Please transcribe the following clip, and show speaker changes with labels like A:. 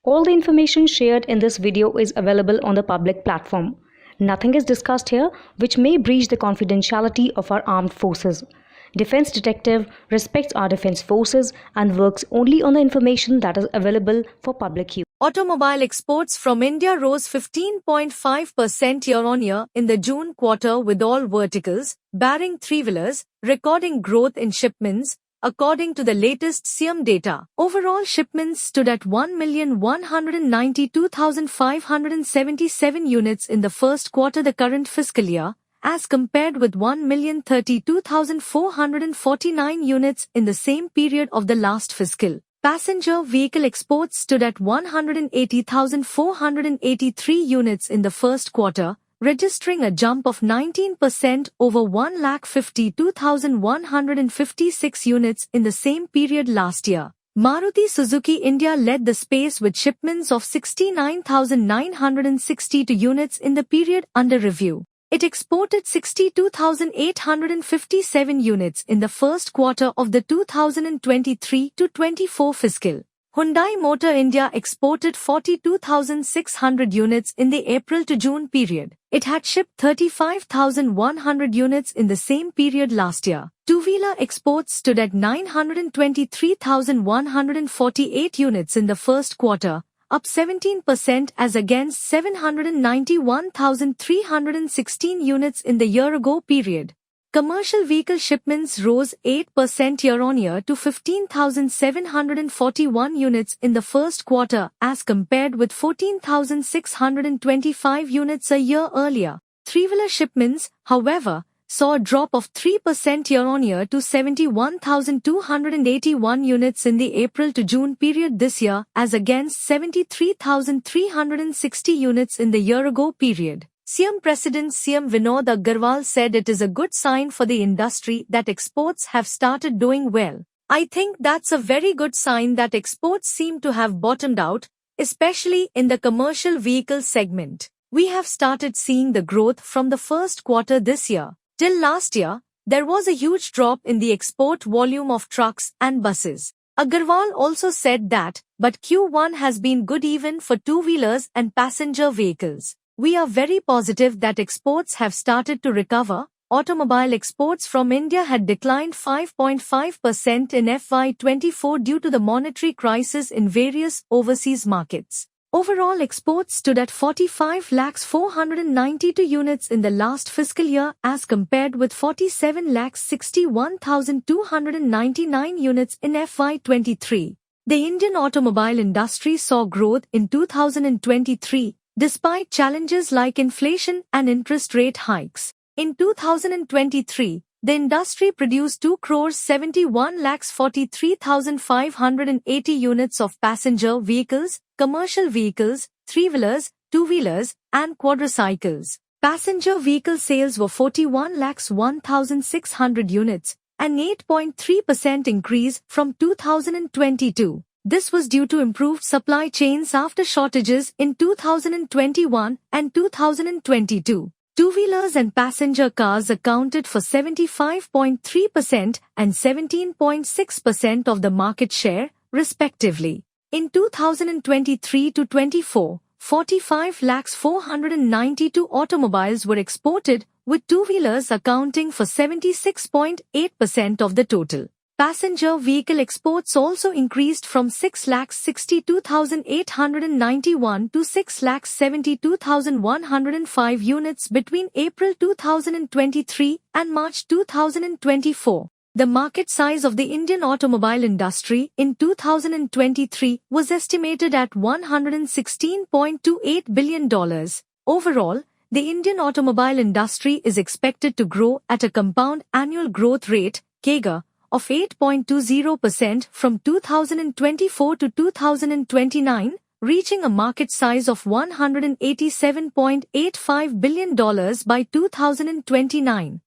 A: All the information shared in this video is available on the public platform. Nothing is discussed here which may breach the confidentiality of our armed forces. Defense Detective respects our defense forces and works only on the information that is available for public use.
B: Automobile exports from India rose 15.5% year-on-year in the June quarter, with all verticals, barring three-wheelers, recording growth in shipments, according to the latest SIAM data. Overall shipments stood at 1,192,577 units in the first quarter the current fiscal year, as compared with 1,032,449 units in the same period of the last fiscal. Passenger vehicle exports stood at 180,483 units in the first quarter, registering a jump of 19% over 152,156 units in the same period last year. Maruti Suzuki India led the space with shipments of 69,962 units in the period under review. It exported 62,857 units in the first quarter of the 2023-24 fiscal. Hyundai Motor India exported 42,600 units in the April to June period. It had shipped 35,100 units in the same period last year. Two-wheeler exports stood at 923,148 units in the first quarter, up 17% as against 791,316 units in the year-ago period. Commercial vehicle shipments rose 8% year-on-year to 15,741 units in the first quarter as compared with 14,625 units a year earlier. Three-wheeler shipments, however, saw a drop of 3% year-on-year to 71,281 units in the April to June period this year as against 73,360 units in the year-ago period. SIAM President CM Vinod Agarwal said it is a good sign for the industry that exports have started doing well. I think that's a very good sign that exports seem to have bottomed out, especially in the commercial vehicle segment. We have started seeing the growth from the first quarter this year. Till last year, there was a huge drop in the export volume of trucks and buses. Agarwal also said that, but Q1 has been good even for two-wheelers and passenger vehicles. We are very positive that exports have started to recover. Automobile exports from India had declined 5.5% in FY24 due to the monetary crisis in various overseas markets. Overall exports stood at 45,492 units in the last fiscal year as compared with 47,61,299 units in FY23. The Indian automobile industry saw growth in 2023, despite challenges like inflation and interest rate hikes. In 2023, the industry produced 2,71,43,580 units of passenger vehicles, commercial vehicles, three-wheelers, two-wheelers, and quadricycles. Passenger vehicle sales were 41,01,600 units, an 8.3% increase from 2022. This was due to improved supply chains after shortages in 2021 and 2022. Two-wheelers and passenger cars accounted for 75.3% and 17.6% of the market share, respectively. In 2023-24, 45,492 automobiles were exported, with two-wheelers accounting for 76.8% of the total. Passenger vehicle exports also increased from 6,62,891 to 6,72,105 units between April 2023 and March 2024. The market size of the Indian automobile industry in 2023 was estimated at $116.28 billion. Overall, the Indian automobile industry is expected to grow at a compound annual growth rate, CAGR, of 8.20% from 2024 to 2029, reaching a market size of $187.85 billion by 2029.